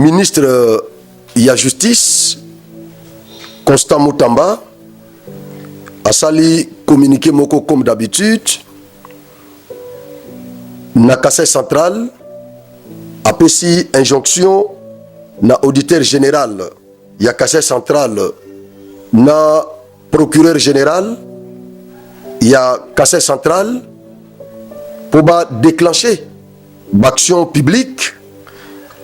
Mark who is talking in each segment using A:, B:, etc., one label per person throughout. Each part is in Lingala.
A: ministre il y a justice Constant Mutamba a sali communiqué moko comme d'habitude na Kasai central a pesi injonction na auditeur général ya Kasai central na procureur général ya Kasai central pour déclencher l'action publique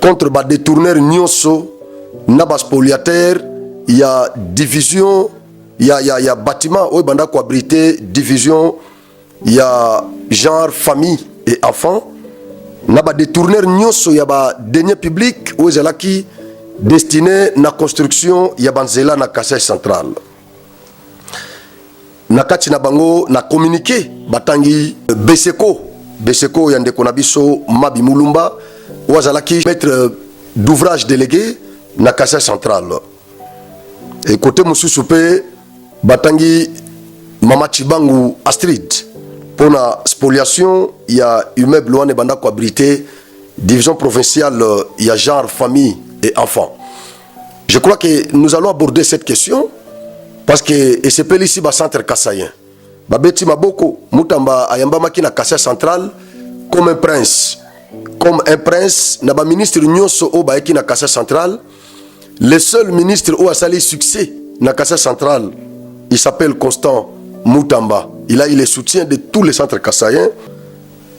A: contre les détourneurs nyonso na bas spoliataire. Il y a division, il y a bâtiment où banda ko abrité division, il y a genre famille et enfants. Na ba détourneur nyonso ya ba deniers publics où ezala ki destiné na construction ya banzela na Kasai central. Na kati na bango na communiqué batangi Beseko yande konabiso Mabi Mulumba où ezala ki maître d'ouvrage délégué na Kasai central. Et côté Moussou batangi Mama Chibangu Astrid pour la spoliation, il y a immeuble loin de banda ko abrité division provinciale, il y a genre famille et enfants. Je crois que nous allons aborder cette question parce que et c'est ici bas centre kassaïen. Babeti Maboko Mutamba ayamba makina Kasai central comme un prince na ba ministre nyonso o ba ekina Kasai central. Le seul ministre où a sali succès na Kasai central, il s'appelle Constant Mutamba. Il a eu le soutien de tous les centres kassaïens.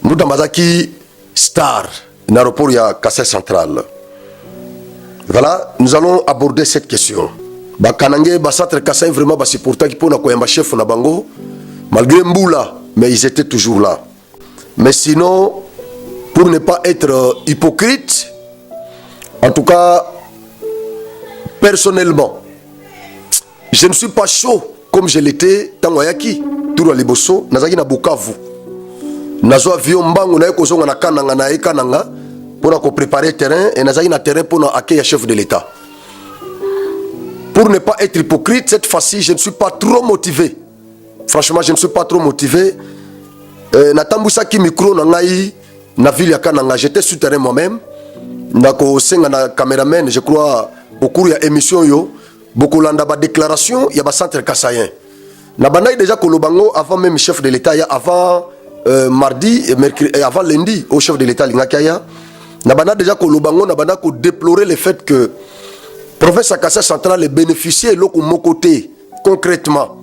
A: Mutamba zaki star na rapport ya Kasai central. Voilà, nous allons aborder cette question. Ba kanangé ba centre kassaïen vraiment ba supporter qui pona ko yamba chef na bango malgré Mboula, mais ils étaient toujours là. Mais sinon, pour ne pas être hypocrite, en tout cas personnellement, je ne suis pas chaud comme je l'étais dans Wayaki, Tour Liboso, Nazaki na Bukavu. Nazo avion mbangu na yeko zonga na kananga na ekananga pour préparer terrain et Nazaki na terrain pour accueillir chef de l'État. Pour ne pas être hypocrite, cette fois-ci, je ne suis pas trop motivé. Franchement, je ne suis pas trop motivé. Natambusa ki micro na ngai na ville ya Kananga, j'étais sur terrain moi-même. Nako senga na caméraman, je crois au cours de l'émission, beaucoup de déclaration, il y a un centre kassaïen. Na banda déjà kolobango avant même chef de l'État, avant mardi et mercredi, avant lundi au chef de l'État l'ingakaya. Na banda déjà kolobango, na banda ko déplorer le fait que province Kasai central est bénéficié loko mokoté concrètement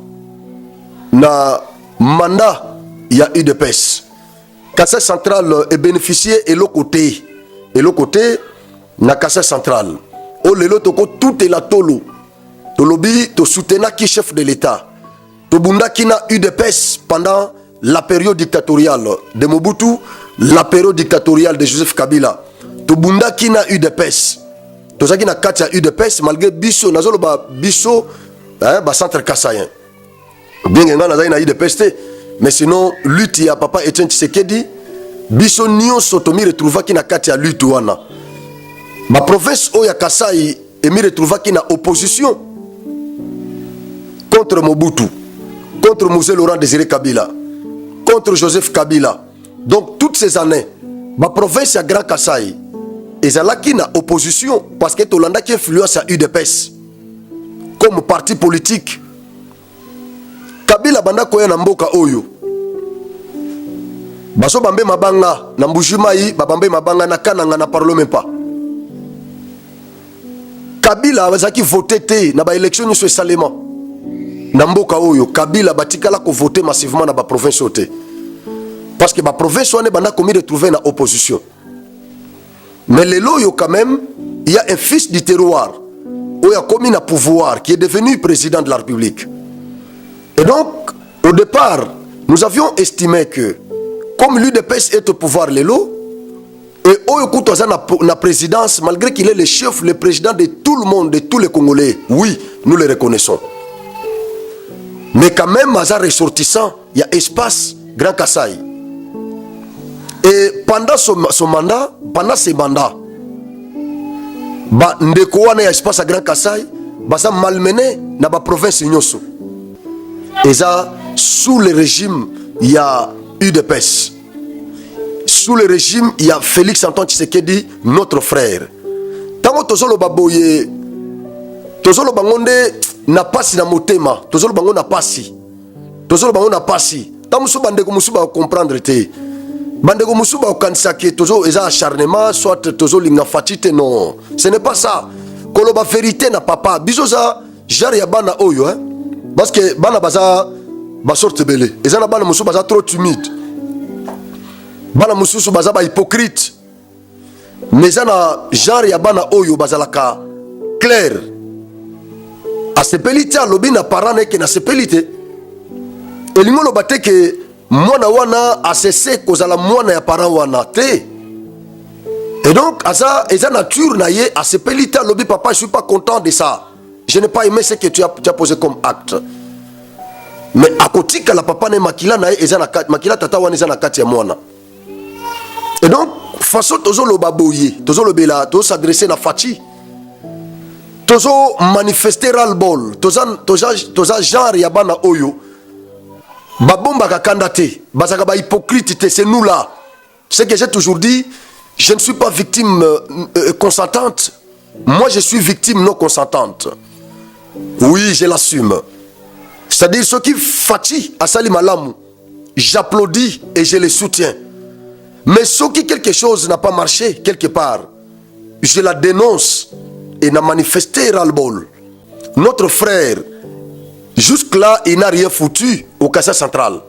A: na mandat il y a eu de pèse. Kasai central est bénéficié et l'autre côté na Kasai central. Oh lelo toko tout est la tolo. To lobby to soutenir qui chef de l'État. To bunda qui na eu de pèse pendant la période dictatoriale de Mobutu, la période dictatoriale de Joseph Kabila. To bunda qui na eu de pèse. To ça qui na katia eu de pèse malgré biso nazolo ba biso ba centre kassaïen. Bien que nous na eu de peste, mais sinon lutte ya papa Etienne Tshisekedi biso nyonso to mi retrouva ki na kati ya lutte wana. Ma province oya Kasai et mi retrouva ki na opposition contre Mobutu, contre Mosé Laurent Désiré Kabila, contre Joseph Kabila. Donc toutes ces années, ma province ya Grand Kasai et là qui na opposition parce que Tolanda qui influence à UDPS comme parti politique. Kabila banda koya na mboka oyo baso bambe mabanga na Mbujimayi babambe mabanga na Kananga na parle même pas. Kabila bazaki voté te na ba élection sur Salema na mboka oyo Kabila batikala ko voter massivement na ba province oté parce que ba province wane banda komi retrouver na opposition. Mais le loyo quand même il y a un fils du terroir où il a commis na pouvoir qui est devenu président de la République. Et donc, au départ, nous avions estimé que, comme l'UDPS est au pouvoir, Lelo, et Oyokutoza na présidence, malgré qu'il est le chef, le président de tout le monde, de tous les Congolais, oui, nous le reconnaissons. Mais quand même, Maza ressortissant, il y a espace Grand Kasai. Et pendant son mandat, pendant ses mandats, ndeko wana ya espace à Grand Kasai, baza malmené na ba province nyoso. Et ça, sous le régime, il y a UDPS. Sous le régime, il y a Félix Antoine Tshisekedi, notre frère. Tango tozolo baboye tozolo bangonde na pasi na motema, tozolo bango na pasi. Tozolo bango na pasi. Tamusu bandeko musu ba comprendre te. Bandeko musu ba kanisa ke tozo eza acharnement soit tozo linga fatite non. Ce n'est pas ça. Koloba vérité na papa. Bizoza jar ya bana oyo hein. Parce que bana baza ba sorte belé. Eza na bana musu baza trop timide. Bana musu baza ba hypocrite. Mais eza na jar ya bana oyo bazalaka clair. A sepelite alobi na parane ke na sepelite. Elingo lo bate ke mwana wana a cessé kozala mwana ya parent wana te. Et donc eza nature na ye a sepelite alobi papa je suis pas content de ça. Je n'ai pas aimé ce que tu as posé comme acte. Mais à côté que la papa ne makila na ye eza na makila tata wana eza na kati ya mwana. Et donc façon tozo lo baboye, tozo lo bela, tozo s'adresser na Fachi. Tozo manifester ras-le-bol, toza genre ya bana oyo. Babomba kakanda te, bazaka ba hypocrite te, c'est nous là. Ce que j'ai toujours dit, je ne suis pas victime consentante. Moi je suis victime non consentante. Oui, je l'assume. C'est-à-dire ceux qui Fachi asali malamu, j'applaudis et je les soutiens. Mais ceux qui quelque chose n'a pas marché quelque part, je la dénonce et n'a manifesté ras-le-bol. Notre frère, jusque-là, il n'a rien foutu au Kassai central.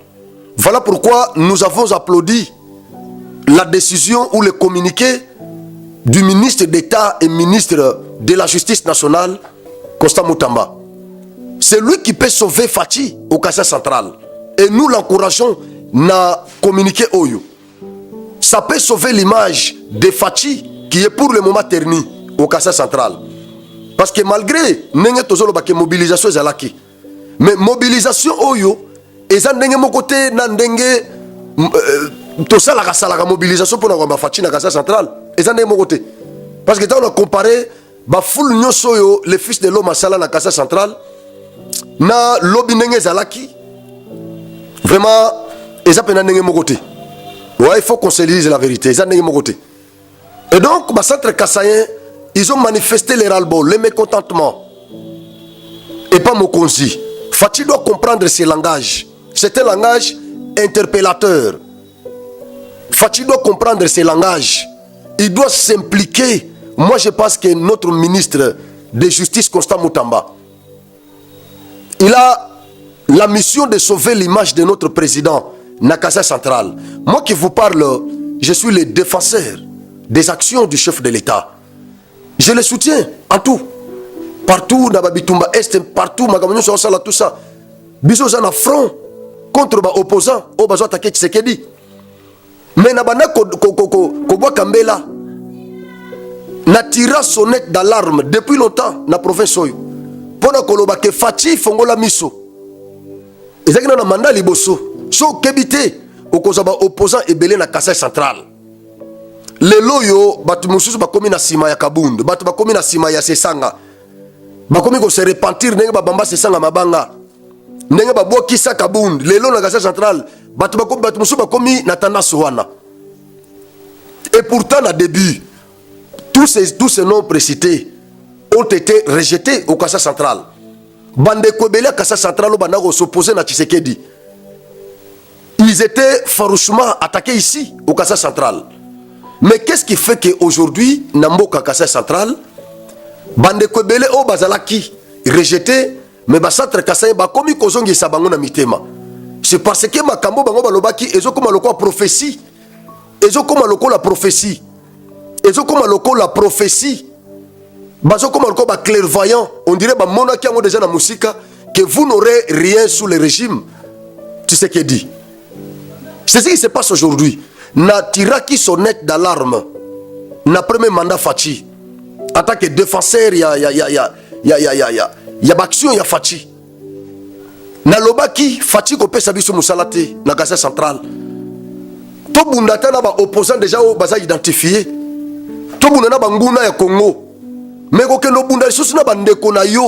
A: Voilà pourquoi nous avons applaudi la décision ou le communiqué du ministre d'État et ministre de la Justice nationale, Constant Moutamba. C'est lui qui peut sauver Fachi au Kassai central. Et nous l'encourageons à communiquer Oyo. Ça peut sauver l'image de Fachi qui est pour le moment terni au Kassai central. Parce que malgré nenge tozolo ba mobilisation ezalaki. Mais mobilisation oyo eza ndenge mokote na ndenge tosala salaka mobilisation pour na Fachi na Kassai central. Eza ndenge mokote. Parce que quand on a comparé ba full nyoso yo le fils de l'homme sala na Kassai central na lobby ndenge ezalaki. Vraiment eza pena ndenge mokote. Ouais, il faut qu'on se dise la vérité. Et donc, ma centre kassaïen, ils ont manifesté les ras-le-bol, les mécontentements. Et pas Mokonzi. Fachi doit comprendre ces langages. C'est un langage interpellateur. Fachi doit comprendre ces langages. Il doit s'impliquer. Moi, je pense que notre ministre de Justice, Constant Moutamba, il a la mission de sauver l'image de notre président Kassai central. Moi qui vous parle, je suis le défenseur des actions du chef de l'État. Je le soutiens en tout. Partout, dans Babitumba Est, partout, Magamonio Sala, tout ça. Bisous en affront contre les opposants, au besoin d'attaquer Tshisekedi. Mais Nabana Koboa Kambela n'a tiré sonnette d'alarme depuis longtemps dans la province Oyo. Pour Koloba que Fachi Fongola Miso. Et ça qui n'a mandat liboso. So kebite okozaba opposant ebele na Kassai central. Lelo yo batu mususu bakomi na sima ya Kabund, batu bakomi na sima ya Sesanga. Bakomi ko se repentir ndenge babamba Sesanga mabanga. Ndenge babokisa Kabund, lelo na Kassai central, batu mususu bakomi na tendance wana. Et pourtant na début, tous ces noms précités ont été rejetés au Kassai central. Bande Kobele Kassai central au banako s'opposer na Tshisekedi. Ils étaient farouchement attaqués ici, au Kassai central. Mais qu'est-ce qui fait qu'aujourd'hui, Namboka Kassai central, Bande Kwebele o Bazalaki, rejeté, mais Bassatre Kassai, Bakomi Kozongi Sabango na Mitema. C'est parce que Makambo Bango Balobaki, Ezo Koma Loko la prophétie. Ezo Koma Loko la prophétie. Ezo Koma Loko la prophétie. Bazo Koma Loko la clairvoyant. On dirait que Monaki a déjà dans la musique que vous n'aurez rien sous le régime. Tu sais ce qu'il dit. C'est ce qui se passe aujourd'hui. Na tiraki sonnette d'alarme. Na premier mandat Fachi. En tant que défenseur, il y a action, il y a Fachi. Na lobaki Fachi ko pesa biso musalate na Kassai central. To bundata na ba opposant déjà au baza identifié. To bundana banguna ya Congo. Mais ko kendo bunda susu na bandeko na yo.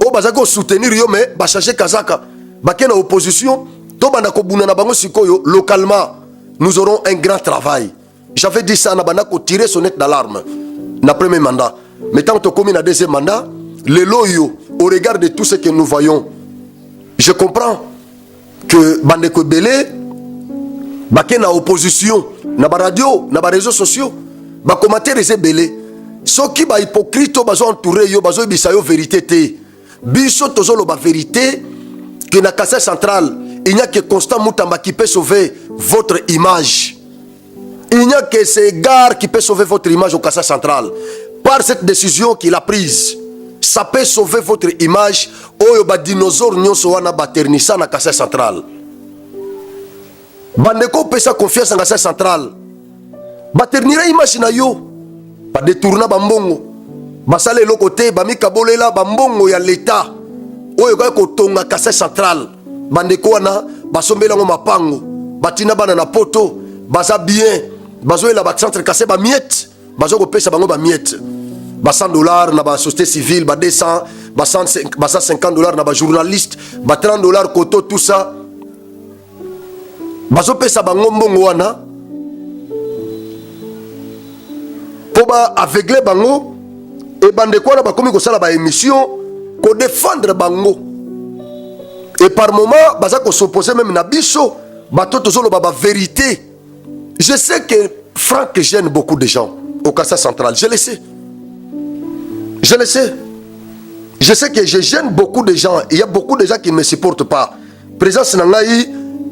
A: O baza ko soutenir yo mais ba changer kazaka. Ba kena opposition. Localement, nous aurons un grand travail. J'avais dit ça, on a tiré sonnette d'alarme. na premier mandat. Mais tant que commis na deuxième mandat, le loyo, au regard de tout ce que nous voyons, je comprends que Bandeko Belé, baké na opposition, na ba radio, na ba réseaux sociaux, ba commentaire ese belé. Soki ba hypocrite bazo entouré yo, bazo bisa yo vérité té. Biso tozo lo ba vérité que na Kasai central, il n'y a que Constant Moutamba qui peut sauver votre image. Il n'y a que ces gars qui peut sauver votre image au Kasai central. Par cette décision qu'il a prise, ça peut sauver votre image. Oyo ba dinosaure nyonso wana baternisa na Kasai central. Bandeko pesa confiance en Kasai central. Baternira image na yo. Ba détourna bambongo. Basale lo côté ba mikabolela bambongo ya l'état. Oyo ka ko tonga Kasai central. Bandeko wana basombela ngo mapango. Batina bana na poto, baza bien. Bazo la ba centre Kasai ba miette. Bazo ko pesa bango ba miette. Ba $100 na ba société civile, ba 200, ba $150 na ba journaliste, ba $30 koto tout ça. Bazo pesa bango mbongo wana. Po ba aveugler bango et bandeko wana ba komi ko sala ba émission ko défendre bango. Et par moment baza ko s'opposer même na biso, ba toto zolo ba vérité. Je sais que Franck gêne beaucoup de gens au Kasai central, je le sais. Je le sais. Je sais que je gêne beaucoup de gens. Il y a beaucoup de gens qui ne me supportent pas. Présence Nangaï,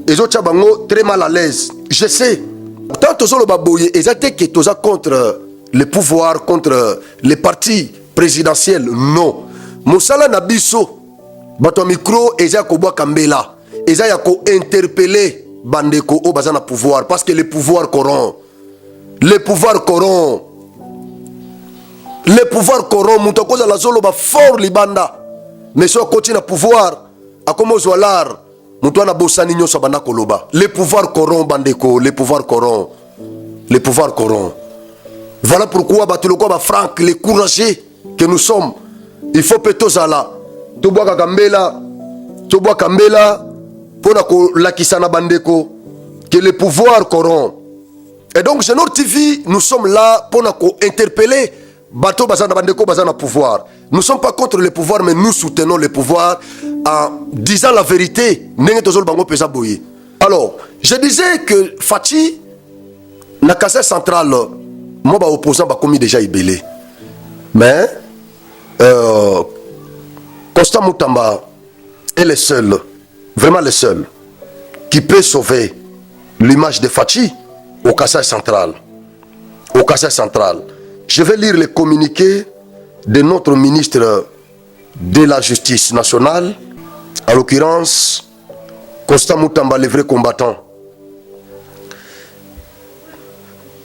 A: les autres bango très mal à l'aise. Je sais. Tant que le baboye, ils étaient que tous contre le pouvoir, contre les partis présidentiels. Non. Moussala Nabiso, bato micro, ils ont kobo kambela. Ils ont interpellé Bandeko au bazana pouvoir parce que le pouvoir corrompt. Le pouvoir corrompt. Le pouvoir corrompt, mutakoza la zolo ba fort libanda. Mais si on continue à pouvoir, à comme aux l'art, mutwana bosani nyoso banda koloba. Le pouvoir corrompt bandeko, le pouvoir corrompt. Le pouvoir corrompt. Voilà pourquoi batuloko ba Franck, les courageux que nous sommes, il faut péto zala. Toboa kambela, pona ko lakisana bandeko que le pouvoir corrompt. Et donc Genor TV, nous sommes là pour interpeller Bato Bazana Bandeko Bazana pouvoir. Nous ne sommes pas contre le pouvoir, mais nous soutenons le pouvoir en disant la vérité. Alors, je disais que Fachi, na Kasai central, moi, opposant, commis déjà ibélé. Mais, Constant Moutamba est le seul, vraiment le seul, qui peut sauver l'image de Fachi au Kasai central. Au Kasai central. Je vais lire le communiqué de notre ministre de la Justice nationale, en l'occurrence, Constant Moutamba, le vrai combattant.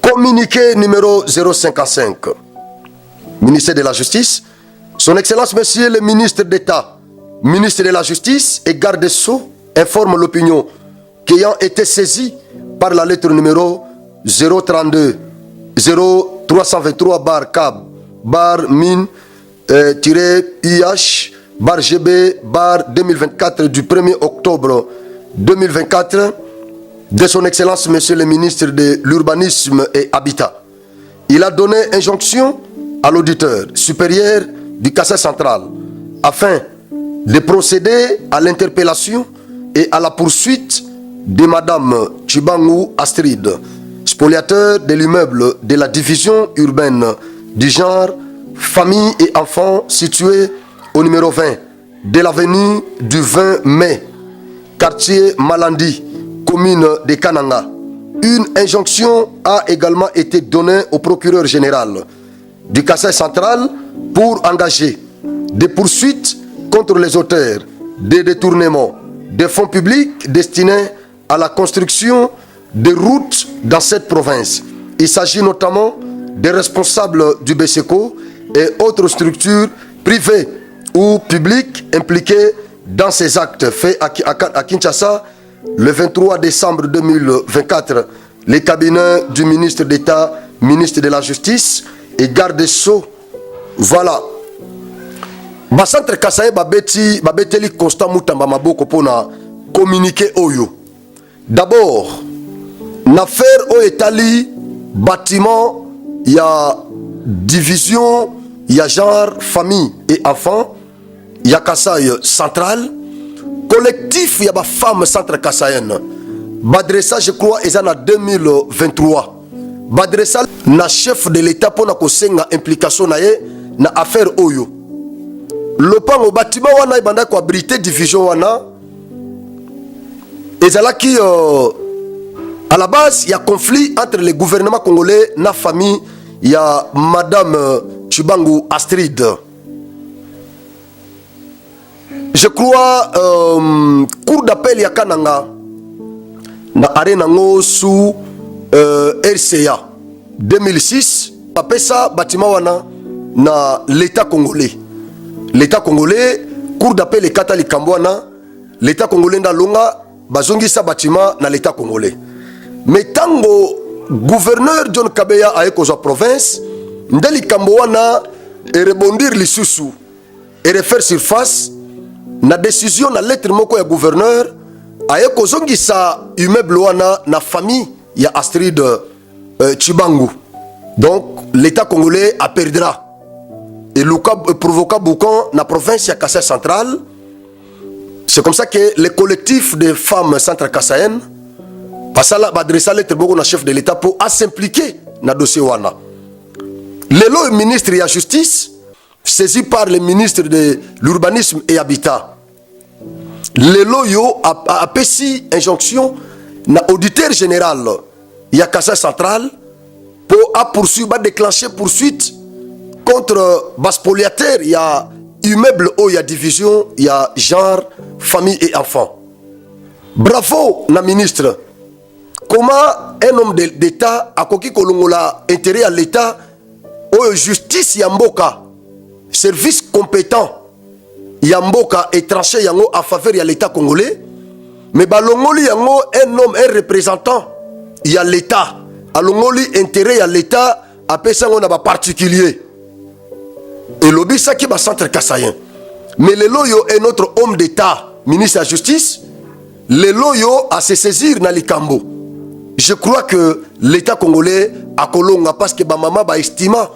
A: Communiqué numéro 055. Ministère de la Justice, Son Excellence, Monsieur le ministre d'État, ministre de la Justice et garde des Sceaux, informe l'opinion qu'ayant été saisi par la lettre numéro 032 0323 bar CAB bar mine IH bar GB bar 2024 du 1er octobre 2024 de son Excellence Monsieur le ministre de l'Urbanisme et Habitat. Il a donné injonction à l'auditeur supérieur du Kasai central afin de procéder à l'interpellation et à la poursuite de Madame Chibangu Astrid, spoliateur de l'immeuble de la division urbaine du genre famille et enfants situé au numéro 20 de l'avenue du 20 mai, quartier Malandi, commune de Kananga. Une injonction a également été donnée au procureur général du Kasai central pour engager des poursuites contre les auteurs des détournements des fonds publics destinés à la construction de routes dans cette province. Il s'agit notamment des responsables du BSECO et autres structures privées ou publiques impliquées dans ces actes faits à Kinshasa le 23 décembre 2024. Les cabinets du ministre d'État, ministre de la Justice et garde des Sceaux. Voilà. Basantre Kasai babeteli Constant Moutamba maboko pona communiquer oyo. D'abord, l'affaire au Italie, bâtiment, il y a division ya genre famille et enfant ya Kasai central collectif ya ba femme centre Kasayen badressa je crois ils en a 2023 badressa na chef de l'état pour na kosenga implication na ye na affaire oyo lopango bâtiment wana ibanda ko abrité division wana ezalaki à la base il y a conflit entre le gouvernement congolais na famille il y a madame Chibangu Astrid. Je crois cour d'appel ya Kananga na arena ngo sous RCA 2006 papesa bâtiment wana na l'état congolais. L'état congolais cour d'appel et kata likambo wana l'état congolais ndalonga bazongisa bâtiment na l'état congolais. Mais tango gouverneur John Kabeya a ekozwa province ndeli kambo wana et rebondir lisusu et refaire surface na décision na lettre moko ya gouverneur a ekozongisa immeuble wana na famille ya Astrid Chibangu. Donc l'état congolais a perdra et Luka provoqua boucan na province ya Kasai central. C'est comme ça que le collectif des femmes centre Kasayen pasala badressa lettre boko na chef de l'état pour s'impliquer na dossier wana. Le ministre de la justice saisi par le ministre de l'urbanisme et habitat. Le yo a pesi injonction na auditeur général ya Kasai central pour poursuivre déclencher poursuite contre baspoliataire il y a immeuble il y a division il y a genre famille et enfants. Bravo na ministre. Comment un homme d'État a koki kolongola intérêt à l'État ou justice yamboka service compétent yamboka et tranché yango en faveur de l'État congolais, mais balongoli yango un homme un représentant il y a l'État alongoli intérêt à l'État a pesango na ba particulier et lobby ça qui ba centre Kasayen. Mais le loyo est notre homme d'État ministre de la justice le loyo a se saisir na likambo. Je crois que l'État congolais a kolonga parce que ba mama ba estima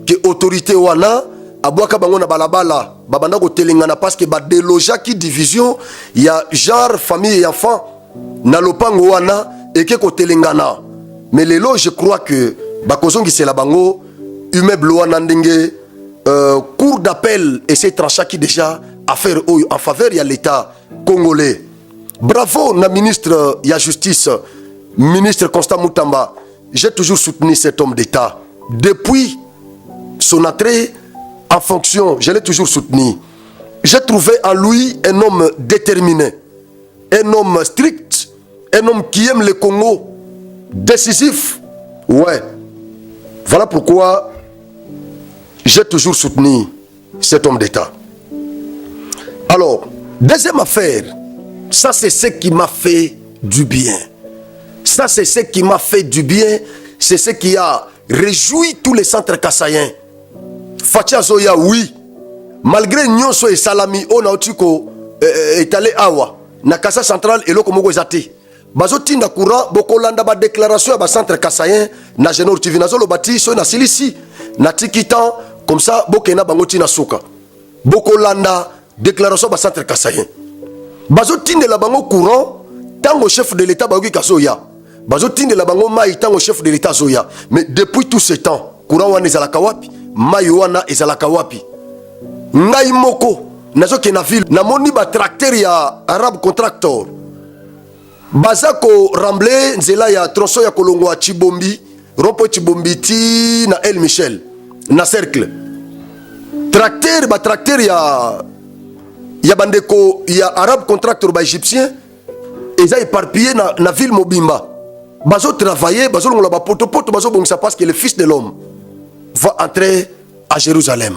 A: que autorité wana abwaka bango na balabala babanda ko telengana parce que ba déloja qui division il y a genre famille et enfant na lopango wana et que ko telengana. Mais lelo je crois que ba kozongi c'est la bango immeuble wana ndenge cour d'appel et c'est trancha qui déjà affaire en faveur de l'État congolais. Bravo na ministre de la justice ministre Constant Moutamba. J'ai toujours soutenu cet homme d'État. Depuis son entrée en fonction, je l'ai toujours soutenu. J'ai trouvé en lui un homme déterminé, un homme strict, un homme qui aime le Congo, décisif. Ouais. Voilà pourquoi j'ai toujours soutenu cet homme d'État. Alors, deuxième affaire, ça c'est ce qui m'a fait du bien. Ça, c'est ce qui m'a fait du bien. C'est ce qui a réjoui tous les centres kassaïens. Fatia Zoya, oui. Malgré Nyonso et Salami, on a est allé awa. Na Kassa central et l'Okomogo Zati. Bazoti na courant, Bokolanda ba déclaration à centre kassaïen. Na Genor TV, na Zolo Bati, so na Silisi. Na Tikitan, comme ça, Bokena Bangoti na Souka. Bokolanda, déclaration à centre kassaïen. Bazoti na la bango courant, tango chef de l'État Baogi Kasoya. Bazotine la bango mai tango chef de l'État Zoya. Mais depuis tout ce temps, courant wana ezalaka wapi, mai wana ezalaka wapi. Ngai moko nazoke na ville namoni ba tracteur ya Arab Contractor. Bazako ramble nzela ya tronçon ya kolongo a Chibombi, rompo Chibombi ti na El Michel, na cercle. Tracteur ya bandeko ya Arab Contractor ba égyptien eza éparpillé na ville Mobimba. Bazo travailler, bazo longola ba poto bazo bongisa parce que le fils de l'homme va entrer à Jérusalem.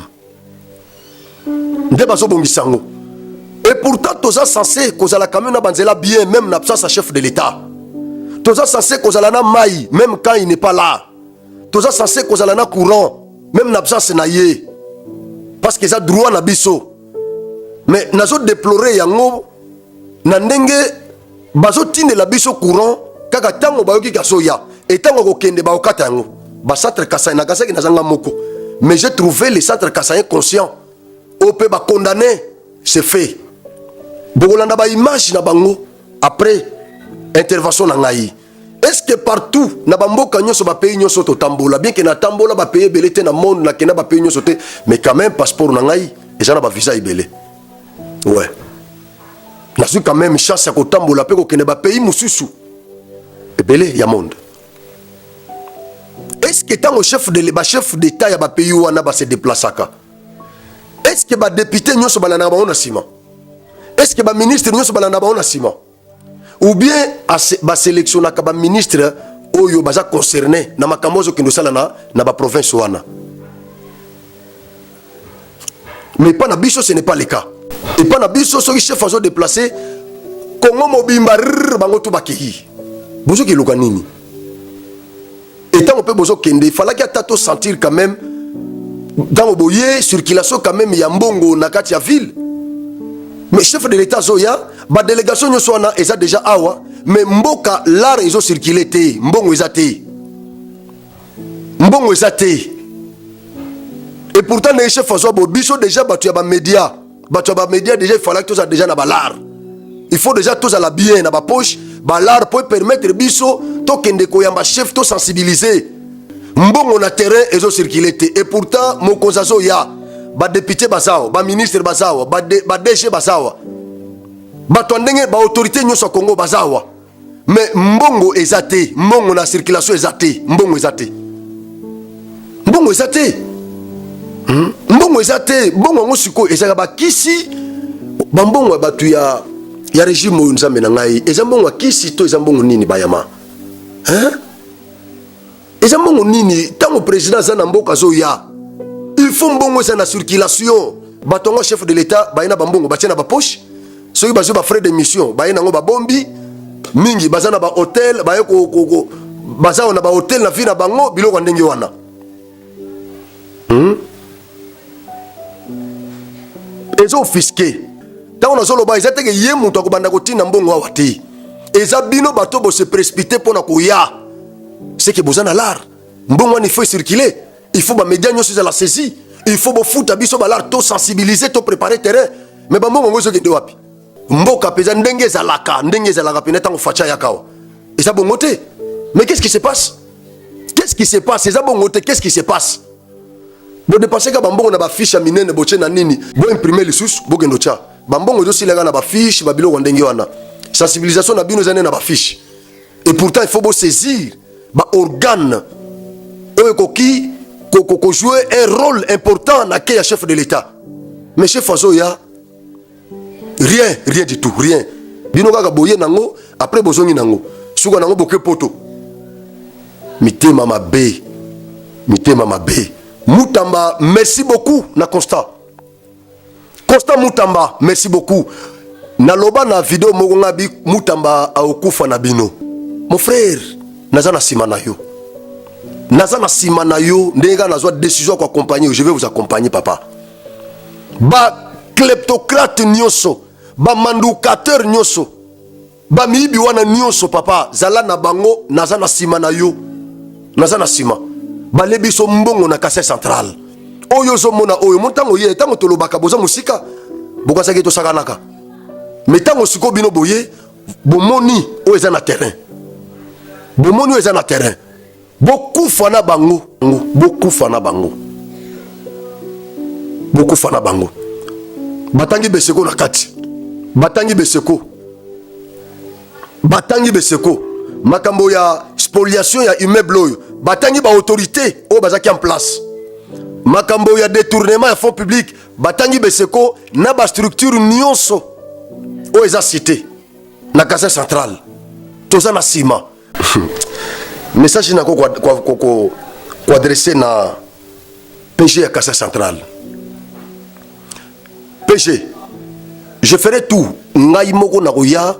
A: Nde bazo bongisa ngo. Et pourtant toza censé kozala quand même na banzela bien même na absence chef de l'État. Toza censé kozala na mai même quand il n'est pas là. Toza censé kozala na courant même na absence na ye. Parce que ça droit na biso. Mais nazo déplorer yango na ndenge bazo tinde la biso courant kaka tango bayoki kasoya et tango kokende ba okata yango ba centre Kasai na Kasai na zanga moko Mais j'ai trouvé les centres kassaïens conscients. On peut condamner, c'est fait. Bokolanda ba image na bango après intervention na ngai. Est-ce que partout na bamboka nyonso ba pays nyonso to tambola bien que na tambola ba pays belete na monde na kena ba pays nyonso te mais quand même passeport na ngai et ça na ba visa ibele. Ouais. Na suis quand même chance ya ko tambola pe ko kena ba pays mususu. Ebele ya monde. Est-ce que tant au chef d'état ya ba pays wana ba se déplaçaka? Est-ce que ba député nyonso balana ba on sima? Est-ce que ba ministre nyonso balana ba on sima? Ou bien ba sélectionnaka ba ministre oyo baza concerné na makamozo kendo sala na ba province wana? Mais pas na biso, ce n'est pas le cas. Et pas na biso so chef azo déplacer Congo mobimba bango to bakehi. Bozo ki luka nini? Et tant on peut bozo kende, il fallait qu'il y ait tato sentir quand même dans le boyer circulation quand même ya mbongo na kati ya ville. Mais chef de l'état zoya ba délégation nyoso wana eza déjà awa mais mboka l'art ils ont circulé té mbongo ezate. Mbongo ezate. Et pourtant les chefs azo bo biso déjà batu ya ba média. Batu ya ba média déjà il fallait que tout ça déjà na ba l'art. Il faut déjà tous à la bien na ba poche ba l'art pour permettre biso to kende ko yamba chef to sensibiliser. Mbongo na terrain ils ont circulé té et pourtant mon konzazo ya ba député bazao, ba ministre bazao, ba DG bazao. Ba tondenge ba autorité nyoso Congo bazao. Mais mbongo ezate, mbongo na circulation ezate, mbongo ezate. Mbongo ezate. Mbongo ezate, mbongo ngosiko ezaka ba kisi ba mbongo batu ya régime oyo nzambe na ngai. Eza mbongo kisi to eza mbongo nini bayama? Hein? Eza mbongo nini tango président za na mboka zo ya? Il faut mbongo ça na circulation. Batongo chef de l'état bayina bambongo batina ba poche. Soki bazo ba frais de mission bayina ngo ba bombi mingi bazana ba hôtel baye ko bazao na ba hôtel na vie na bango biloko ndenge wana. Ezo fisqué. Tant on a zolo ba ezate ke ye muto ko banda ko tina mbongo awati. Eza bino bato bo se précipiter pona ko ya. C'est que bozana l'art. Mbongo ni faut circuler. Il faut que les médias nous la saisie. Il faut que les foot abiso balar to sensibiliser, to préparer terrain. Mais ba mo ngozo ke wapi. Mboka peza ndenge zalaka pineta ngo facha yakawa. Et ça bongote. Mais qu'est-ce qui se passe? Qu'est-ce qui se passe? C'est ça bongote, qu'est-ce qui se passe? Bo dépasser ka bambongo na ba fiche minene boche na nini. Bo imprimer les sous, bo gendo cha. Bambongo zo silenga na ba fiche, ba biloko ndenge wana. Sensibilisation na bino zane na ba fiche. Et pourtant il faut bo saisir ba organe oyo koki ko jouer un rôle important na ke ya chef de l'état. Mais chef Azoya rien du tout, rien. Bino kaka boye nango après bozongi nango. Suka nango boke poto. Mitema mabe. Mutamba, merci beaucoup na Constant. Constant Mutamba, merci beaucoup. Na loba na vidéo moko ngabi Mutamba aokufa na bino. Mon frère, nazana simana yo. Nazana simana yo, ndenge nazwa décision ko accompagner, je vais vous accompagner papa. Ba kleptocrate nyonso, ba mandukateur nyonso, ba mibi wana nyonso papa, zala na bango nazana simana yo. Nazana sima. Ba lebiso mbongo na Kasai central. Oyo zo mona oyo montango ye tango tolobaka boza musika, bokasa ke to sakanaka. Mais tango siko bino boye, bomoni o eza na terrain. Bomoni o eza na terrain. Beaucoup fana bango. Batangi beseko na kati. Batangi beseko. Makambo ya spoliation ya immeuble oyo. Batangi ba autorité o bazaki en place. Makambo ya détournement ya fonds publics. Batangi beseko na ba structure nyonso o eza cité na Kasai central. Toza na sima. Message na ko adresser na PG à Kasai central. PG, je ferai tout ngai moko na koya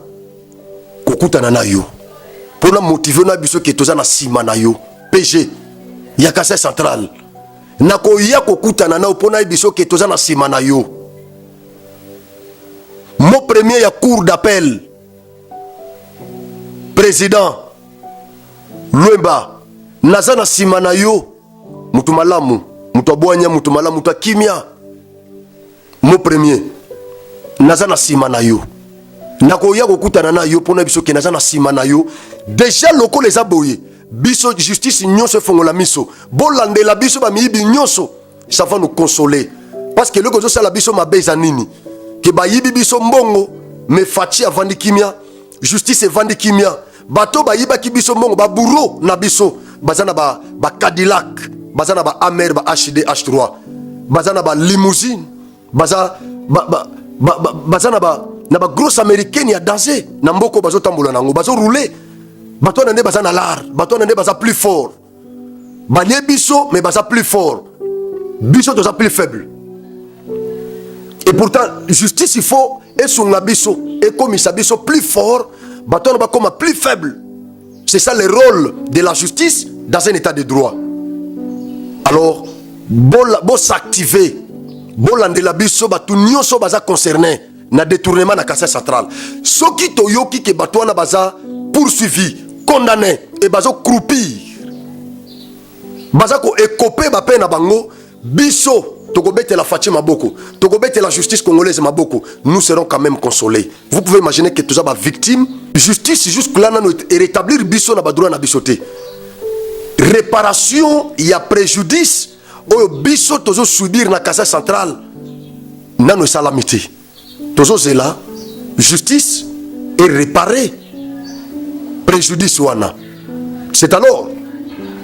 A: kokutana na yo pour na motiver na biso ke toza na sima na yo. PG ya Kasai central na koya kokutana na pour na biso ke toza na sima na yo. Mon premier ya cour d'appel président Luemba nazana sima na yo mutu malamu mutu aboanya mutu mala mutu kimia. Mo premier naza na sima na yo nakoya kokutana na yo pona biso ke naza na sima na yo déjà loko les aboye biso justice nyonso fongola miso bolandela biso ba miyibi nyonso ça va nous consoler parce que loko zo sala biso mabeza nini ke ba yibi biso mbongo me fachi avandi kimia justice evandi kimia bato ba yiba ki biso mbongo ba bourreau na biso bazana ba Cadillac bazana ba Amer ba HD H3 bazana ba limousine baza na ba grosse américaine ya danser na mboko bazo tambola nango bazo rouler bato na nde baza na l'art bato na nde baza plus fort balie biso mais baza plus fort biso toza plus faible et pourtant justice il faut esunga biso ekomisa biso plus fort bato na bakoma plus faible. C'est ça le rôle de la justice dans un état de droit. Alors bo s'activer bolandela biso batu nyonso baza concerné na détournement na Kasai central soki toyoki ke bato wana baza poursuivi condamné et bazo croupir baza ko écoper ba peine na bango biso tokobete la Fatima maboko tokobete la justice congolaise maboko nous serons quand même consolés. Vous pouvez imaginer que tous ba victime justice jusque là na et rétablir biso na ba droit na bisoté réparation il y a préjudice oyo biso tozo subir na Kasai central nano salamité tozo zela justice et réparer préjudice wana. C'est alors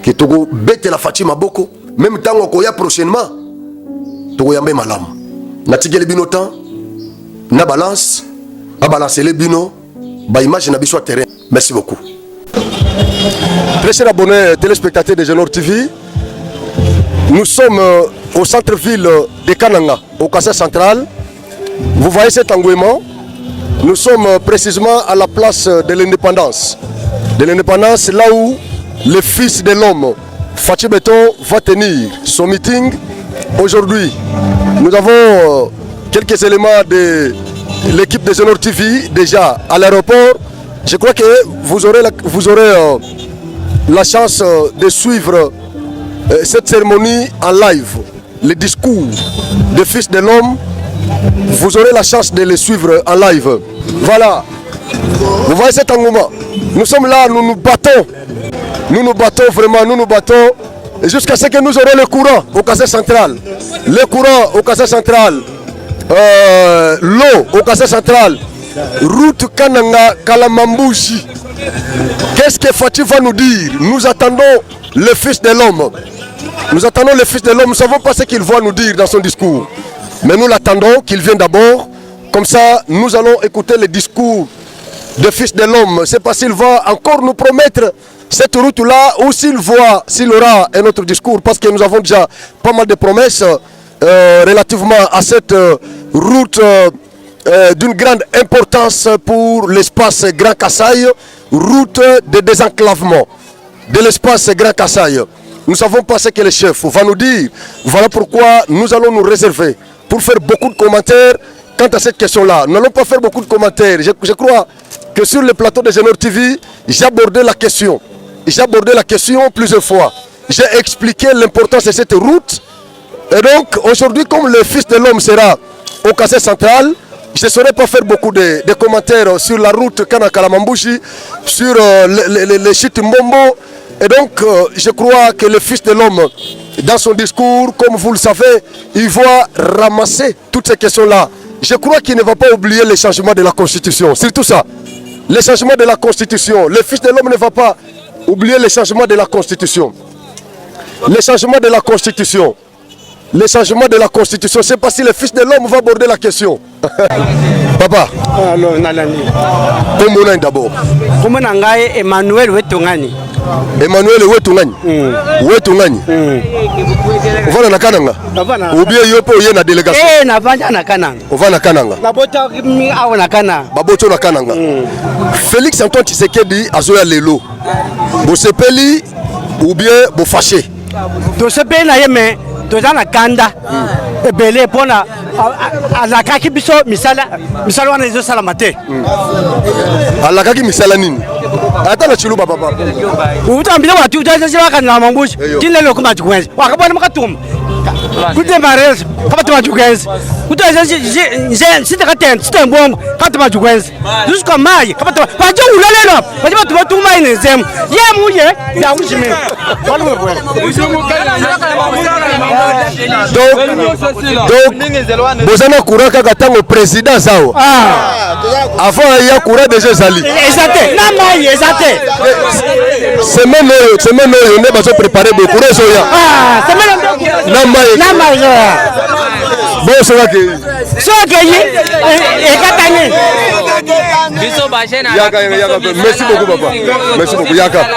A: que togo bete la Fatima boko même temps on koya prochainement togo yambe malam na tigele bino temps na balance a balancer les bino ba image na biso terrain. Merci beaucoup. Très chers abonnés téléspectateurs de Genor TV, nous sommes au centre-ville de Kananga, au Kasai central. Vous voyez cet engouement. Nous sommes précisément à la place de l'indépendance. De l'indépendance, là où le fils de l'homme, Fachi Beton, va tenir son meeting. Aujourd'hui, nous avons quelques éléments de l'équipe de Genor TV déjà à l'aéroport. Je crois que vous aurez la chance de suivre cette cérémonie en live, le discours du Fils de l'homme, vous aurez la chance de le suivre en live. Voilà, vous voyez cet engouement. Nous sommes là, nous nous battons vraiment, nous nous battons jusqu'à ce que nous aurons le courant au Kasai central. Le courant au Kasai central, l'eau au Kasai central, route Kananga Kalamambouji. Qu'est-ce que Fachi va nous dire? Nous attendons le Fils de l'homme. Nous attendons le Fils de l'homme. Nous ne savons pas ce qu'il va nous dire dans son discours. Mais nous l'attendons, qu'il vienne d'abord. Comme ça, nous allons écouter le discours du Fils de l'homme. C'est pas s'il va encore nous promettre cette route-là ou s'il aura un autre discours. Parce que nous avons déjà pas mal de promesses relativement à cette route d'une grande importance pour l'espace Grand Kasaï, route de désenclavement de l'espace Grand Kasaï. Nous ne savons pas ce que le chef va nous dire. Voilà pourquoi nous allons nous réserver pour faire beaucoup de commentaires quant à cette question-là. Nous n'allons pas faire beaucoup de commentaires. Je crois que sur le plateau de Genor TV, j'ai abordé la question. J'ai abordé la question plusieurs fois. J'ai expliqué l'importance de cette route. Et donc, aujourd'hui, comme le Fils de l'homme sera au Kasai central, je ne saurais pas faire beaucoup de commentaires sur la route Kanakalamambouchi, sur les sites Mbombo. Et donc, je crois que le Fils de l'homme, dans son discours, comme vous le savez, il va ramasser toutes ces questions-là. Je crois qu'il ne va pas oublier les changements de la Constitution. C'est tout ça. Les changements de la Constitution. Le Fils de l'homme ne va pas oublier les changements de la Constitution. Les changements de la Constitution. Les changements de la Constitution. C'est pas si le Fils de l'homme va aborder la question. Papa. Comment d'abord?
B: Comment Emmanuel Wetongani.
A: Emmanuel Wetongani. Wetongani. Ovana na Kananga. Ou bien yopo yé na délégation.
B: Na vanja na Kananga.
A: Ovana Kananga.
B: Babota mi awa na Kananga.
A: Baboto na Kananga. Félix Antoine Tshisekedi azoya lelo. Bo sepeli ou bien bo fâché.
B: To sepeli na yeme. Toza na kanda ebele pona alakaki biso misala wana ezo sala mate
A: alakaki misala nini ata na chiluba papa
B: utambile watu utaza sala kana mambushi tinle lokuma tukwenze wakabona makatum Kude mariage kama tumajugenzi. Kude sitakatembongo kama tumajugenzi. Jusqu'à mai kama tumaje ulalelo. Wajiba tumatuma inezem. Ye muye ya ushime.
A: Donc bozana kuraka katango président zao. Avant il y a courant déjà zali.
B: Exacté. Na mai exacté.
A: Semaine on est besoin préparer beaucoup de soya.
B: Semaine
A: Na mai bon ça va que Yaka merci beaucoup papa. Merci beaucoup Yaka.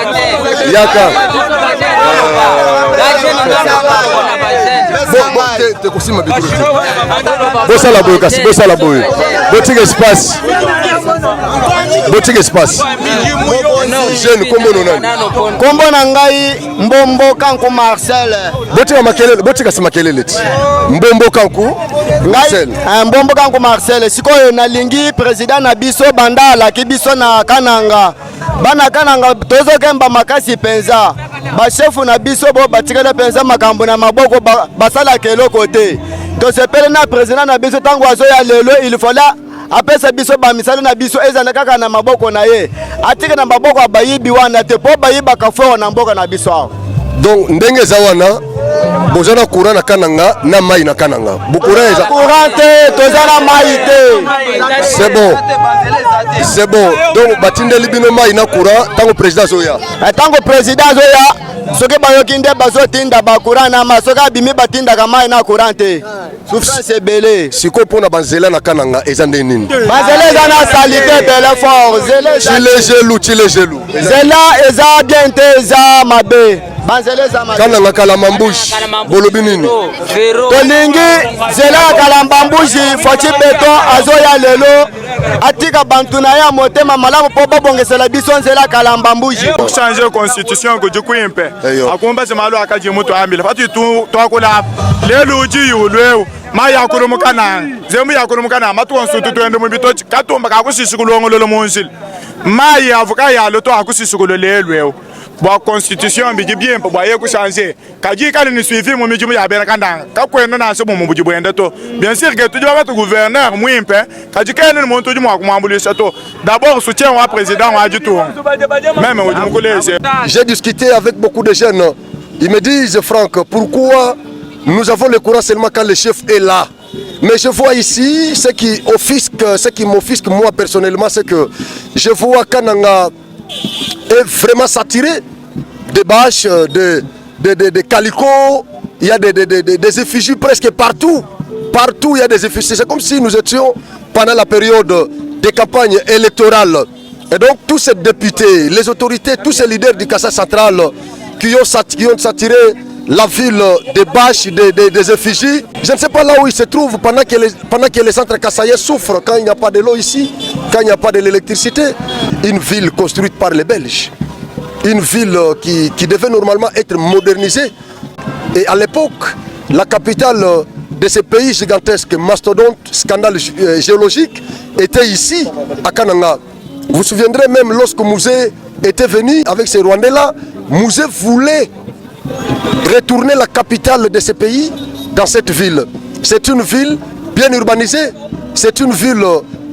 A: Bossa la boy kasi bossa la boy. Botique espace. Jeune
C: kombo na ngai Mbombo Kanku Marcel.
A: Botika simakelele. Mbombo Kanku Marcel.
C: Mbombo Kanku Marcel sikoyo nalingi president na biso bandala ki biso na Kananga. Bana Kananga tozo kemba makasi penza. Ba chef na biso bo batikele penza makambo na maboko basala keloko te. To sepele na president na biso tango azo ya lelo il fallait apesa biso ba misala na biso ezana kaka na maboko na ye. Atike na maboko abayibi wana te po bayiba kafo na mboka na biso.
A: Donc ndenge zawana bozana courant na Kananga na mai na Kananga. Bukura eza
C: courant te tozana mai te.
A: C'est bon. Donc batinde libino mai na courant tango président zoya.
C: Tango président zoya soki bayoki nde bazotinda bakura na masoki abimi batindaka mai na courant te. Souffrance ebele.
A: Siko pona banzela na Kananga eza nde nini?
C: Banzela eza na salite bele fort.
A: Chile gelou.
C: Zela eza bien te eza mabe. Banzela eza mabe.
A: Kananga kalambambushi. Bolobi nini?
C: Tolingi zela kalambambushi foti beton azoya lelo. Atika bantu na ya motema malamu po babongesela biso nzela kalambambushi.
D: Pour changer la constitution que du coup impé. Akomba se malo akaji muto amila. Fatu tu akola lelo uji yulwe. Ma ya kuru mukana. Zemu ya kuru mukana. Matu konstitutu ende mubito katomba kakusishikulo ngolo monsil. Ma ya avoka ya loto akusishikulo lelo. Bo constitution bi bien po boye ku changer. Kaji kali ni suivi mu mijumu ya bena kandanga. Ka kwenda na so mu buji bwenda to. Bien sûr que tu dois être gouverneur muimpe. Kaji kene mu to jumu akumambulisa to. D'abord soutien au président wa du tour. Même au Mukule.
A: J'ai discuté avec beaucoup de jeunes. Ils me disent Franck, pourquoi nous avons le courant seulement quand le chef est là? Mais je vois ici ce qui m'offusque moi personnellement, c'est que je vois Kananga est vraiment saturé de bâches, de calicots. Il y a des effigies presque partout. Partout il y a des effigies. C'est comme si nous étions pendant la période des campagnes électorales. Et donc tous ces députés, les autorités, tous ces leaders du Kassai central qui ont saturé la ville des bâches, des effigies. Je ne sais pas là où ils se trouvent pendant que les centres kassaïens souffrent quand il n'y a pas de l'eau ici, quand il n'y a pas de l'électricité. Une ville construite par les Belges, une ville qui devait normalement être modernisée. Et à l'époque, la capitale de ces pays gigantesques, mastodonte, scandale géologique, était ici, à Kananga. Vous vous souviendrez même lorsque Mouzé était venu avec ces Rwandais-là, Mouzé voulait retourner la capitale de ces pays dans cette ville. C'est une ville bien urbanisée, c'est une ville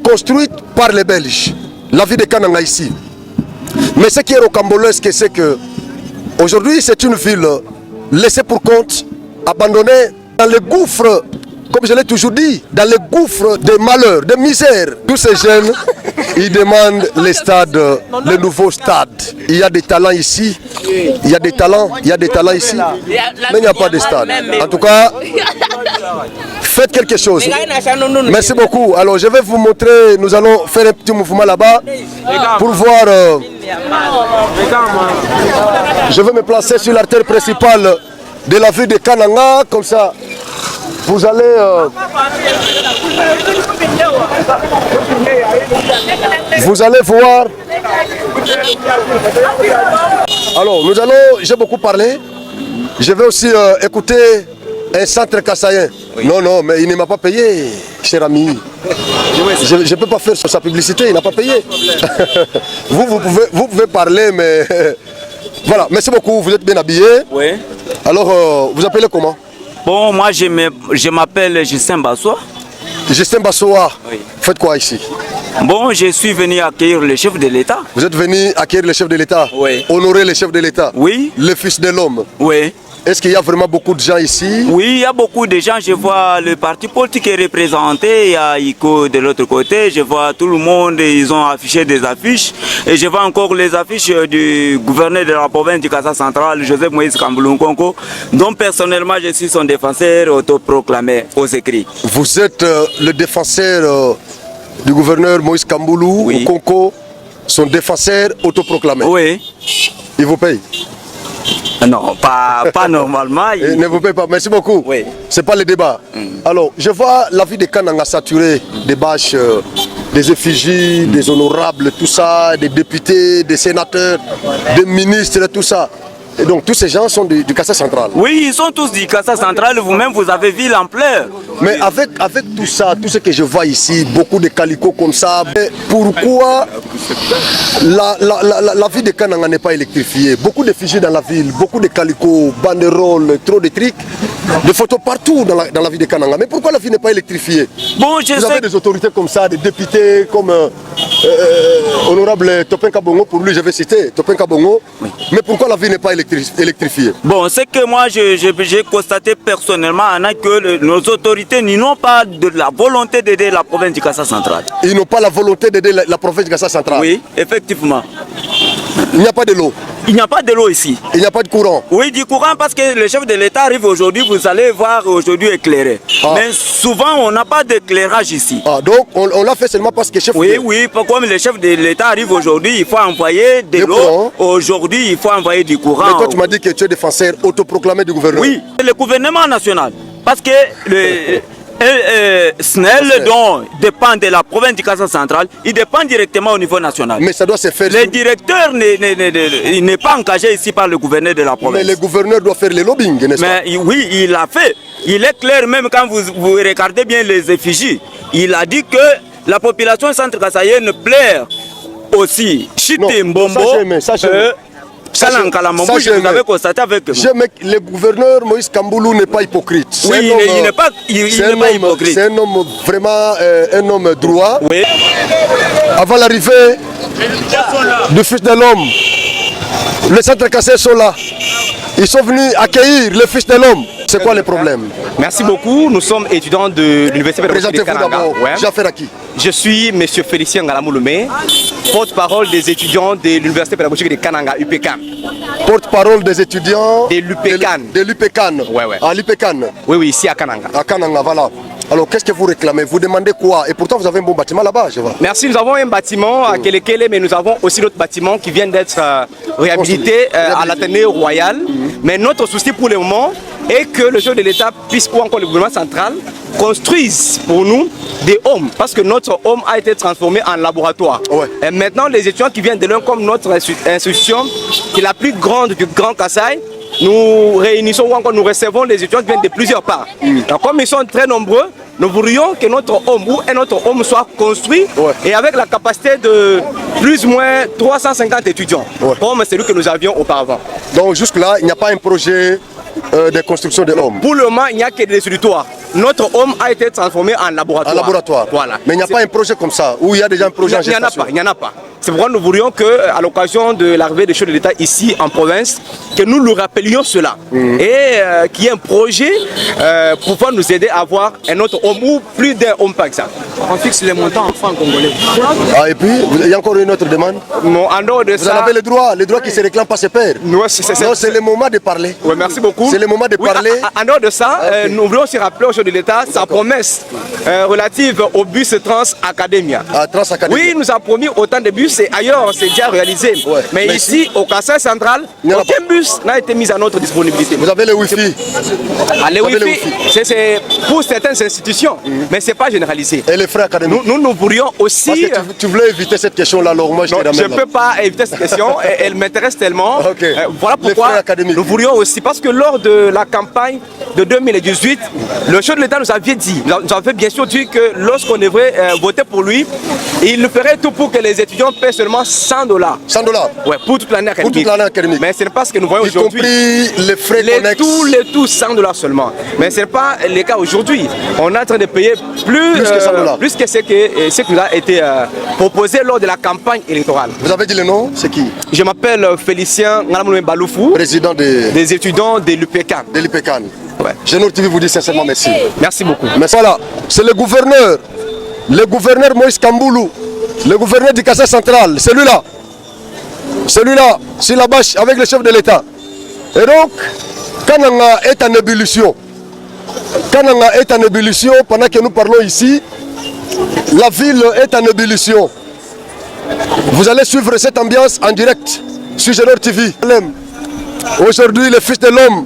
A: construite par les Belges. La ville de Kananga ici. Mais ce qui est rocambolesque, c'est que aujourd'hui c'est une ville laissée pour compte, abandonnée dans le gouffre, comme je l'ai toujours dit, dans le gouffre de malheur, de misère. Tous ces jeunes, ils demandent les stades, le nouveau stade. Il y a des talents ici, il y a des talents ici, mais il n'y a pas de stade. En tout cas, faites quelque chose. Merci beaucoup. Alors je vais vous montrer, nous allons faire un petit mouvement là-bas pour voir. Je vais me placer sur l'artère principale de la ville de Kananga, comme ça. Vous allez voir. Alors, j'ai beaucoup parlé. Je vais aussi écouter un centre kassaïen. Non, mais il ne m'a pas payé, cher ami. Je ne peux pas faire sa publicité, il n'a pas payé. vous pouvez parler, mais voilà. Merci beaucoup, vous êtes bien habillé.
E: Oui.
A: Alors, vous appelez comment?
E: Bon, moi je m'appelle Justin Bassoa.
A: Justin Bassoa,
E: Oui.
A: faites quoi ici?
E: Bon, je suis venu accueillir le chef de l'État.
A: Vous êtes venu accueillir le chef de l'État?
E: Oui.
A: Honorer le chef de l'État?
E: Oui.
A: Le fils de l'homme?
E: Oui.
A: Est-ce qu'il y a vraiment beaucoup de gens ici?
E: Oui, il y a beaucoup de gens. Je vois le parti politique est représenté. Il y a ICO de l'autre côté. Je vois tout le monde. Ils ont affiché des affiches. Et je vois encore les affiches du gouverneur de la province du Kassa central, Joseph Moïse Kamboulo Nkonko, dont personnellement je suis son défenseur autoproclamé aux écrits.
A: Vous êtes le défenseur du gouverneur Moïse Kamboulou
E: Oui.
A: Nkonko, son défenseur autoproclamé.
E: Oui.
A: Il vous paye?
E: Non, pas normalement.
A: Ne vous paye pas. Merci beaucoup.
E: Oui.
A: C'est pas le débat. Alors, je vois la vie de Kananga saturée des bâches, des effigies, des honorables, tout ça, des députés, des sénateurs, des ministres, tout ça. Et donc, tous ces gens sont du Kassa central.
E: Oui, ils sont tous du Kassa central. Vous-même, vous avez vu l'ampleur.
A: Mais avec tout ça, tout ce que je vois ici, beaucoup de calicots comme ça, mais pourquoi la ville de Kananga n'est pas électrifiée? Beaucoup de figés dans la ville, beaucoup de calicots, banderoles, trop de trucs, des photos partout dans la ville de Kananga. Mais pourquoi la ville n'est pas électrifiée?
E: Bon, je
A: Vous
E: sais.
A: avez des autorités comme ça, des députés comme honorable Topin Kabongo, pour lui je vais citer Topin Kabongo. Oui. Mais pourquoi la ville n'est pas électrifiée?
E: Bon, c'est que moi j'ai constaté personnellement que nos autorités n'ont pas de la volonté d'aider la province du Kassa central.
A: Ils n'ont pas la volonté d'aider la province du Kassa central.
E: Oui, effectivement.
A: Il n'y a pas de l'eau.
E: Il n'y a pas de l'eau ici.
A: Il n'y a pas de courant.
E: Oui, du courant parce que le chef de l'État arrive aujourd'hui, vous allez voir aujourd'hui éclairé. Mais souvent on n'a pas d'éclairage ici.
A: Donc on l'a fait seulement parce que chef.
E: Oui, comme le chef de l'État arrive aujourd'hui, il faut envoyer de l'eau. Aujourd'hui, il faut envoyer du courant.
A: Mais toi tu m'as dit que tu es défenseur autoproclamé du gouvernement.
E: Oui, le gouvernement national. Parce que le SNEL dont dépend de la province du Kassa central, il dépend directement au niveau national.
A: Mais ça doit se faire.
E: Le directeur n'est pas engagé ici par le gouverneur de la province.
A: Mais le gouverneur doit faire le lobbying, n'est-ce pas?
E: Mais oui, il l'a fait. Il est clair même quand vous regardez bien les effigies. Il a dit que la population centre-kassaïenne plaire aussi. Chite Mbombo. Vous avez constaté avec moi.
A: Le gouverneur Moïse Kamboulou n'est pas hypocrite.
E: Oui, il n'est pas hypocrite.
A: C'est un homme vraiment un homme droit.
E: Oui.
A: Avant l'arrivée du Fils de l'homme, les centres cassés sont là. Ils sont venus accueillir le Fils de l'homme. C'est quoi le problème?
F: Merci beaucoup. Nous sommes étudiants de l'Université pédagogique de Kananga. Je suis M. Félicien Ngalamouloumé, porte-parole des étudiants de l'Université pédagogique de Kananga, UPCAN.
A: Porte-parole des étudiants
F: de l'UPCAN.
A: De l'UPCAN.
F: Ouais.
A: À l'UPCAN.
F: Oui, ici à Kananga.
A: À Kananga, voilà. Alors, qu'est-ce que vous réclamez? Vous demandez quoi? Et pourtant, vous avez un bon bâtiment là-bas, je vois.
F: Merci, nous avons un bâtiment à Kelekele, mais nous avons aussi d'autres bâtiments qui viennent d'être réhabilités à l'Athénée Royal. Mais notre souci pour le moment est que le chef de l'État puisse, ou encore le gouvernement central, construisent pour nous des homes, parce que notre home a été transformé en laboratoire. Ouais. Et maintenant, les étudiants qui viennent de l'un, comme notre institution, qui est la plus grande du Grand Kasaï, nous réunissons ou encore nous recevons les étudiants qui viennent de plusieurs parts. Donc, comme ils sont très nombreux, nous voudrions que notre home ou un autre home soit construit et avec la capacité de plus ou moins 350 étudiants, comme celui que nous avions auparavant.
A: Donc jusque-là, il n'y a pas un projet de construction de l'homme?
F: Pour le moment, il n'y a que des solutoires. Notre home a été transformé en laboratoire.
A: En laboratoire.
F: Voilà.
A: Mais il n'y a pas un projet comme ça, où il y a déjà un projet en gestation?
F: Il n'y en a pas. C'est pourquoi nous voudrions qu'à l'occasion de l'arrivée des chefs de l'État ici en province, que nous lui rappelions cela. Et qu'il y ait un projet pour pouvoir nous aider à avoir un autre home ou plus d'un home par exemple. On fixe les montants en francs congolais.
A: Et puis, il y a encore une autre demande?
F: Non, en dehors de
A: vous en avez le droit qui se réclame pas se perd.
F: Non, c'est
A: le moment de parler.
F: Oui, merci beaucoup.
A: C'est le moment de parler.
F: En dehors de ça, nous voulons aussi rappeler au chef de l'État sa promesse relative au bus Trans Academia. Oui, il nous a promis autant de bus et ailleurs c'est déjà réalisé. Mais ici, au Kassa central, aucun bus n'a été mis à notre disponibilité.
A: Vous avez le Wi-Fi?
F: Le Wi-Fi, c'est pour certaines institutions, mais ce n'est pas généralisé.
A: Et les frères académiques?
F: Nous pourrions aussi...
A: Parce que tu voulais éviter cette question-là, alors moi je
F: non, je ne peux pas éviter cette question, elle m'intéresse tellement.
A: Okay.
F: Voilà pourquoi nous pourrions aussi, parce que lors de la campagne de 2018, le chef de l'État nous avait dit, nous avait bien sûr dit que lorsqu'on devrait voter pour lui, il ferait tout pour que les étudiants paient seulement $100. $100? Ouais, pour toute l'année académique.
A: Pour toute l'année académique.
F: Mais ce n'est pas ce que nous voyons aujourd'hui.
A: Y compris les frais connexes.
F: Tous $100 seulement. Mais ce n'est pas le cas aujourd'hui. On est en train de payer plus que ce qui nous a été proposé lors de la campagne électorale.
A: Vous avez dit le nom? C'est qui?
F: Je m'appelle Félicien Ngalamoué Baloufou,
A: président
F: des étudiants de l'UPECAN.
A: De l'UPECAN.
F: Ouais.
A: Génor TV vous dit sincèrement merci.
F: Merci beaucoup.
A: Merci. Voilà, c'est le gouverneur Moïse Kamboulou, le gouverneur du Kassai central, celui-là, sur la bâche avec le chef de l'État. Et donc, Kananga est en ébullition. Kananga est en ébullition pendant que nous parlons ici. La ville est en ébullition. Vous allez suivre cette ambiance en direct sur Génor TV. Aujourd'hui, le fils de l'homme,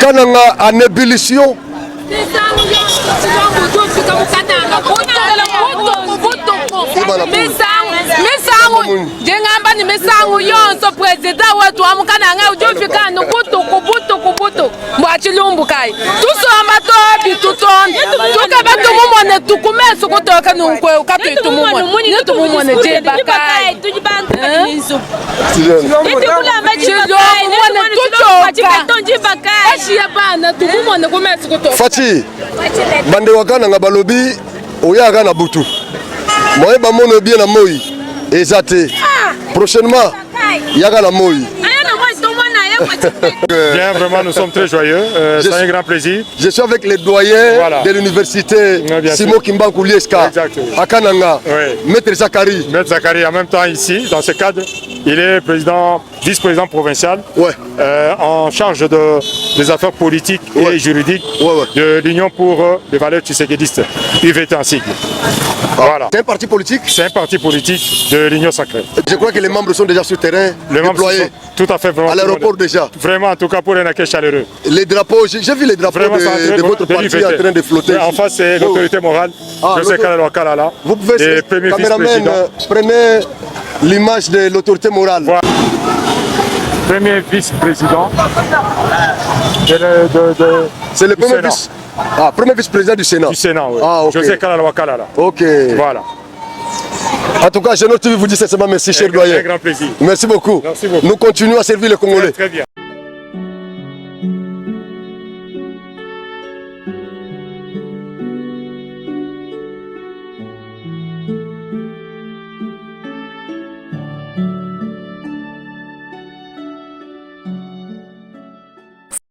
A: Kananga en ébullition.
G: Jengamba nimesangu yonso president wetu amukananga ujufika nukutu kubutu mwachilumbu kai tusomba tobi tutonde tukabatu mumone tukumesu kutoka nunkwe ukatu itumumone nitumumone jeba kai tujibanga nizo itukula
A: Fati bande wakana nga balobi oyaga na butu moye bamono bien na moi ezate prochainement yaga na moi.
D: Bien, vraiment, nous sommes très joyeux. C'est un grand plaisir.
A: Je suis avec les doyens de l'université Simon Kimbangu Lieska à Kananga. Oui. Maître Zakari.
D: Maître Zakari, en même temps ici, dans ce cadre, il est vice-président provincial en charge des affaires politiques et juridiques de l'Union pour les valeurs tshisekidistes, UVT en sigle. Voilà.
A: C'est un parti politique?
D: C'est un parti politique de l'Union sacrée.
A: Je crois que les membres sont déjà sur le terrain, déployés.
D: Tout à fait, vraiment.
A: À l'aéroport déjà.
D: Vraiment, en tout cas, pour un accueil chaleureux.
A: Les drapeaux, j'ai vu les drapeaux de votre parti en train de flotter.
D: En face, c'est l'autorité morale. José Kalala.
A: Vous pouvez, caméraman, prenez l'image de l'autorité morale.
D: Voilà. Premier vice-président
A: c'est le premier vice. Ah, premier vice-président du Sénat.
D: Du Sénat, oui.
A: Ah, okay.
D: José Kalala.
A: Ok.
D: Voilà.
A: En tout cas, Génor TV vous dit sincèrement merci, cher doyen.
D: Un grand plaisir.
A: Merci beaucoup.
D: Merci beaucoup.
A: Nous continuons à servir les Congolais.
D: Très bien.